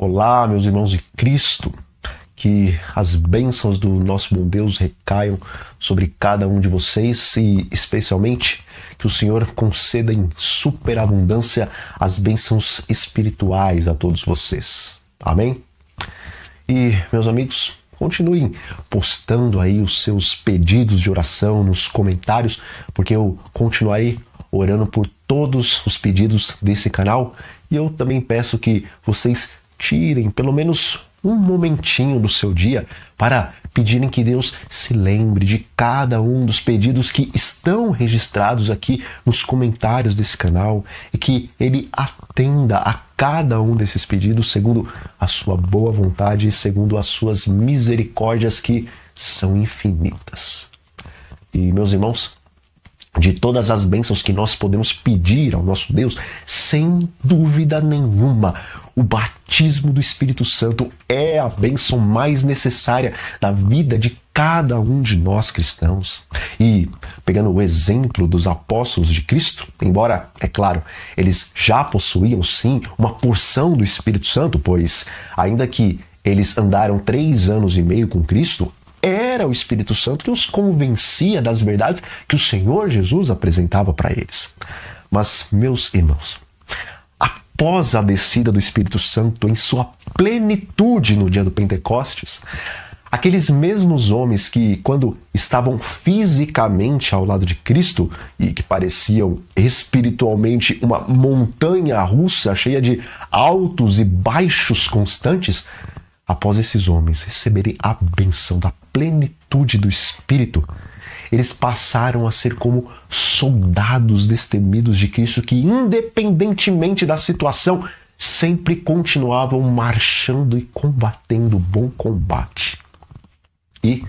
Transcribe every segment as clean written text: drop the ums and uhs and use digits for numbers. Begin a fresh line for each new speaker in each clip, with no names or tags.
Olá, meus irmãos de Cristo, que as bênçãos do nosso bom Deus recaiam sobre cada um de vocês e especialmente que o Senhor conceda em superabundância as bênçãos espirituais a todos vocês. Amém? E, meus amigos, continuem postando aí os seus pedidos de oração nos comentários, porque eu continuarei orando por todos os pedidos desse canal e eu também peço que vocês tirem pelo menos um momentinho do seu dia para pedirem que Deus se lembre de cada um dos pedidos que estão registrados aqui nos comentários desse canal e que Ele atenda a cada um desses pedidos segundo a sua boa vontade e segundo as suas misericórdias que são infinitas. E, meus irmãos, de todas as bênçãos que nós podemos pedir ao nosso Deus, sem dúvida nenhuma, o batismo do Espírito Santo é a bênção mais necessária na vida de cada um de nós cristãos. E, pegando o exemplo dos apóstolos de Cristo, embora, é claro, eles já possuíam sim uma porção do Espírito Santo, pois, ainda que eles andaram 3 anos e meio com Cristo, era o Espírito Santo que os convencia das verdades que o Senhor Jesus apresentava para eles. Mas, meus irmãos, após a descida do Espírito Santo em sua plenitude no dia do Pentecostes, aqueles mesmos homens que, quando estavam fisicamente ao lado de Cristo e que pareciam espiritualmente uma montanha russa cheia de altos e baixos constantes, após esses homens receberem a bênção da plenitude do Espírito, eles passaram a ser como soldados destemidos de Cristo que, independentemente da situação, sempre continuavam marchando e combatendo o bom combate. E,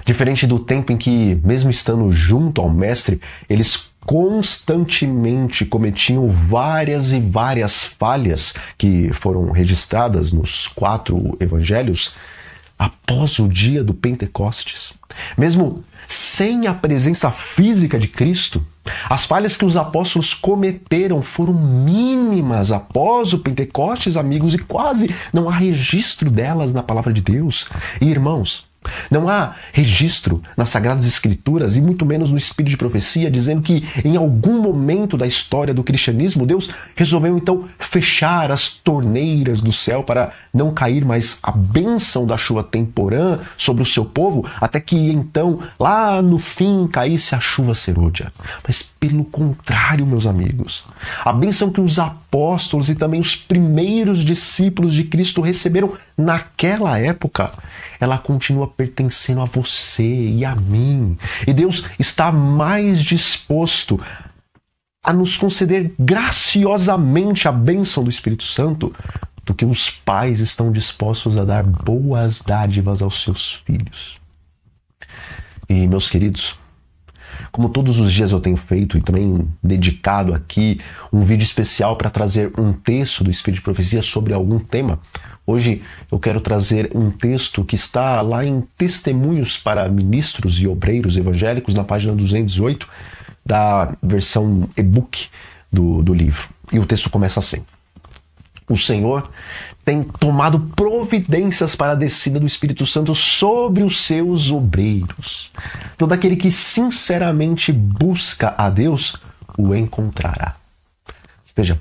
diferente do tempo em que, mesmo estando junto ao Mestre, eles constantemente cometiam várias e várias falhas que foram registradas nos 4 evangelhos, após o dia do Pentecostes, mesmo sem a presença física de Cristo, as falhas que os apóstolos cometeram foram mínimas após o Pentecostes, amigos, e quase não há registro delas na palavra de Deus. E, irmãos, não há registro nas Sagradas Escrituras e muito menos no Espírito de Profecia dizendo que em algum momento da história do cristianismo Deus resolveu então fechar as torneiras do céu para não cair mais a bênção da chuva temporã sobre o seu povo até que então lá no fim caísse a chuva serôdia. Mas pelo contrário, meus amigos, a bênção que os apóstolos e também os primeiros discípulos de Cristo receberam naquela época, ela continua pertencendo a você e a mim. E Deus está mais disposto a nos conceder graciosamente a bênção do Espírito Santo do que os pais estão dispostos a dar boas dádivas aos seus filhos. E, meus queridos, como todos os dias eu tenho feito e também dedicado aqui um vídeo especial para trazer um texto do Espírito de Profecia sobre algum tema, hoje eu quero trazer um texto que está lá em Testemunhos para Ministros e Obreiros Evangélicos, na página 208, da versão e-book do livro. E o texto começa assim: O Senhor tem tomado providências para a descida do Espírito Santo sobre os seus obreiros. Todo aquele que sinceramente busca a Deus o encontrará. Veja,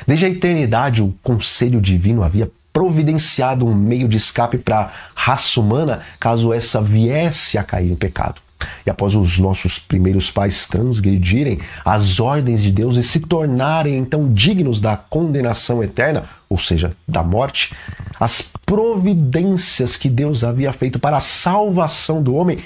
desde a eternidade o conselho divino havia providenciado um meio de escape para a raça humana caso essa viesse a cair em pecado. E após os nossos primeiros pais transgredirem as ordens de Deus e se tornarem então dignos da condenação eterna, ou seja, da morte, as providências que Deus havia feito para a salvação do homem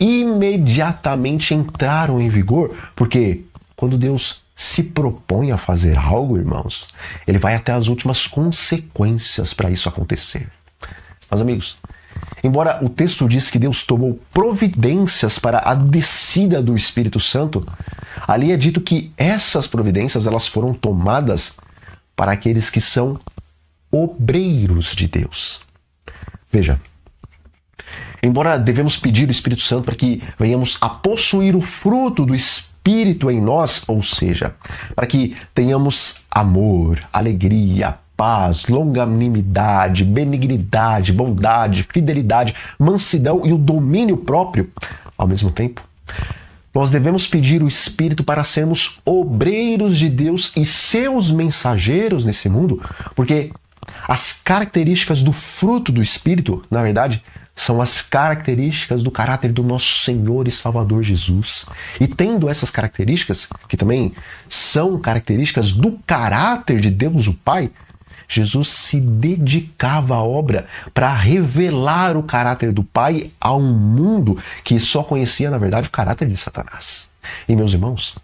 imediatamente entraram em vigor, porque quando Deus se propõe a fazer algo, irmãos, Ele vai até as últimas consequências para isso acontecer. Mas, amigos, embora o texto diz que Deus tomou providências para a descida do Espírito Santo, ali é dito que essas providências elas foram tomadas para aqueles que são obreiros de Deus. Veja, embora devemos pedir o Espírito Santo para que venhamos a possuir o fruto do Espírito em nós, ou seja, para que tenhamos amor, alegria, paz, longanimidade, benignidade, bondade, fidelidade, mansidão e o domínio próprio, ao mesmo tempo, nós devemos pedir o Espírito para sermos obreiros de Deus e seus mensageiros nesse mundo, porque as características do fruto do Espírito, na verdade, são as características do caráter do nosso Senhor e Salvador Jesus. E tendo essas características, que também são características do caráter de Deus o Pai, Jesus se dedicava à obra para revelar o caráter do Pai a um mundo que só conhecia, na verdade, o caráter de Satanás. E, meus irmãos,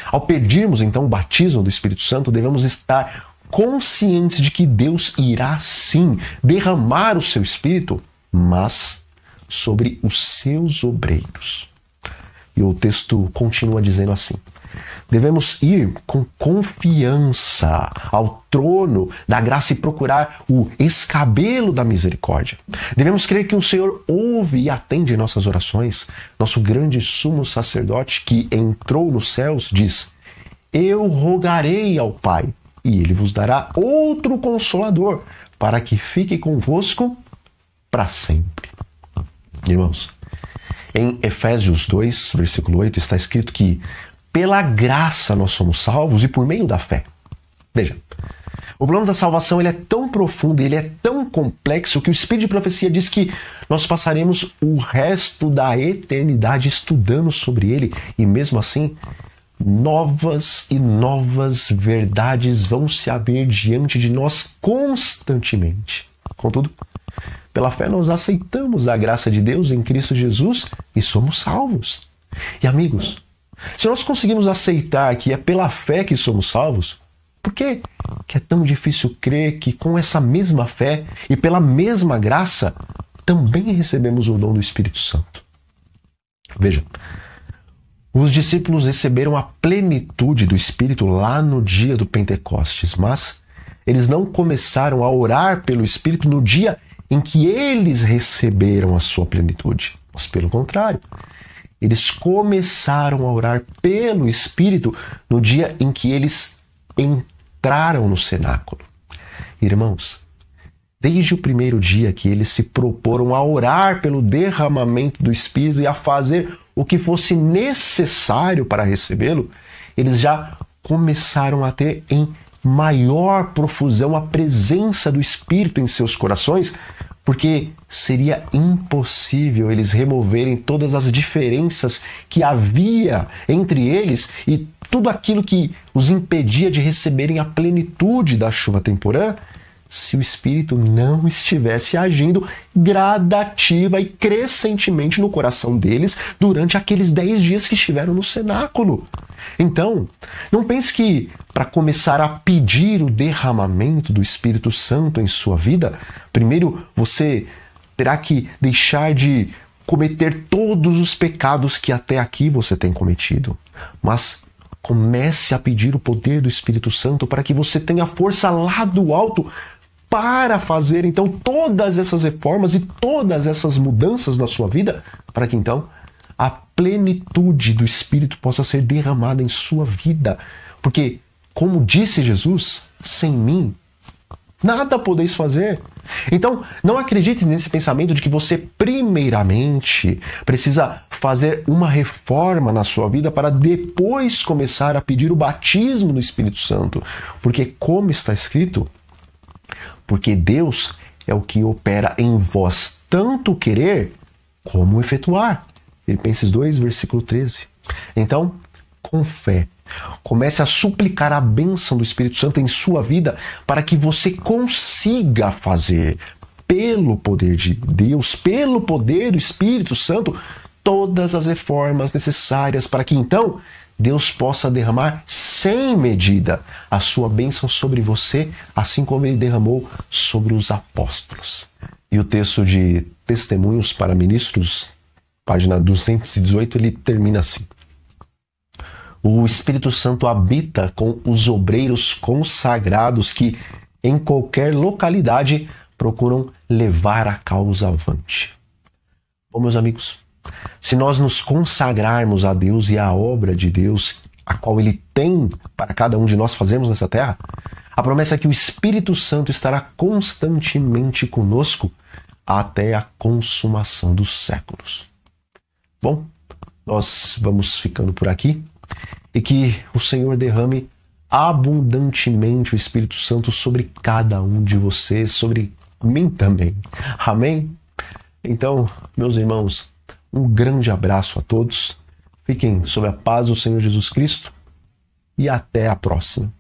ao pedirmos, então, o batismo do Espírito Santo, devemos estar conscientes de que Deus irá, sim, derramar o seu Espírito, mas sobre os seus obreiros. E o texto continua dizendo assim: devemos ir com confiança ao trono da graça e procurar o escabelo da misericórdia. Devemos crer que o Senhor ouve e atende nossas orações. Nosso grande sumo sacerdote que entrou nos céus diz: eu rogarei ao Pai e ele vos dará outro consolador para que fique convosco para sempre. Irmãos, em Efésios 2, versículo 8, está escrito que pela graça nós somos salvos e por meio da fé. Veja, o plano da salvação ele é tão profundo, ele é tão complexo que o Espírito de Profecia diz que nós passaremos o resto da eternidade estudando sobre ele e mesmo assim novas e novas verdades vão se abrir diante de nós constantemente. Contudo, pela fé nós aceitamos a graça de Deus em Cristo Jesus e somos salvos. E amigos, se nós conseguimos aceitar que é pela fé que somos salvos, por que é tão difícil crer que com essa mesma fé e pela mesma graça também recebemos o dom do Espírito Santo? Veja, os discípulos receberam a plenitude do Espírito lá no dia do Pentecostes, mas eles não começaram a orar pelo Espírito no dia em que eles receberam a sua plenitude. Mas pelo contrário, eles começaram a orar pelo Espírito no dia em que eles entraram no cenáculo. Irmãos, desde o primeiro dia que eles se proporam a orar pelo derramamento do Espírito e a fazer o que fosse necessário para recebê-lo, eles já começaram a ter em maior profusão a presença do Espírito em seus corações, porque seria impossível eles removerem todas as diferenças que havia entre eles e tudo aquilo que os impedia de receberem a plenitude da chuva temporã, se o Espírito não estivesse agindo gradativa e crescentemente no coração deles durante aqueles 10 dias que estiveram no cenáculo. Então, não pense que para começar a pedir o derramamento do Espírito Santo em sua vida, primeiro você terá que deixar de cometer todos os pecados que até aqui você tem cometido. Mas comece a pedir o poder do Espírito Santo para que você tenha força lá do alto para fazer então todas essas reformas e todas essas mudanças na sua vida, para que então a plenitude do Espírito possa ser derramada em sua vida. Porque, como disse Jesus, sem mim nada podeis fazer. Então, não acredite nesse pensamento de que você primeiramente precisa fazer uma reforma na sua vida para depois começar a pedir o batismo do Espírito Santo. Porque, como está escrito, porque Deus é o que opera em vós tanto querer como efetuar. Filipenses 2, versículo 13. Então, com fé, comece a suplicar a bênção do Espírito Santo em sua vida para que você consiga fazer, pelo poder de Deus, pelo poder do Espírito Santo, todas as reformas necessárias para que então Deus possa derramar sem medida a sua bênção sobre você, assim como ele derramou sobre os apóstolos. E o texto de Testemunhos para Ministros, página 218, ele termina assim: o Espírito Santo habita com os obreiros consagrados que, em qualquer localidade, procuram levar a causa avante. Bom, meus amigos, se nós nos consagrarmos a Deus e à obra de Deus, a qual Ele tem para cada um de nós fazermos nessa terra, A promessa é que o Espírito Santo estará constantemente conosco até a consumação dos séculos. Bom, nós vamos ficando por aqui e que o Senhor derrame abundantemente o Espírito Santo sobre cada um de vocês, sobre mim também. Amém? Então, meus irmãos, um grande abraço a todos. Fiquem sob a paz do Senhor Jesus Cristo e até a próxima.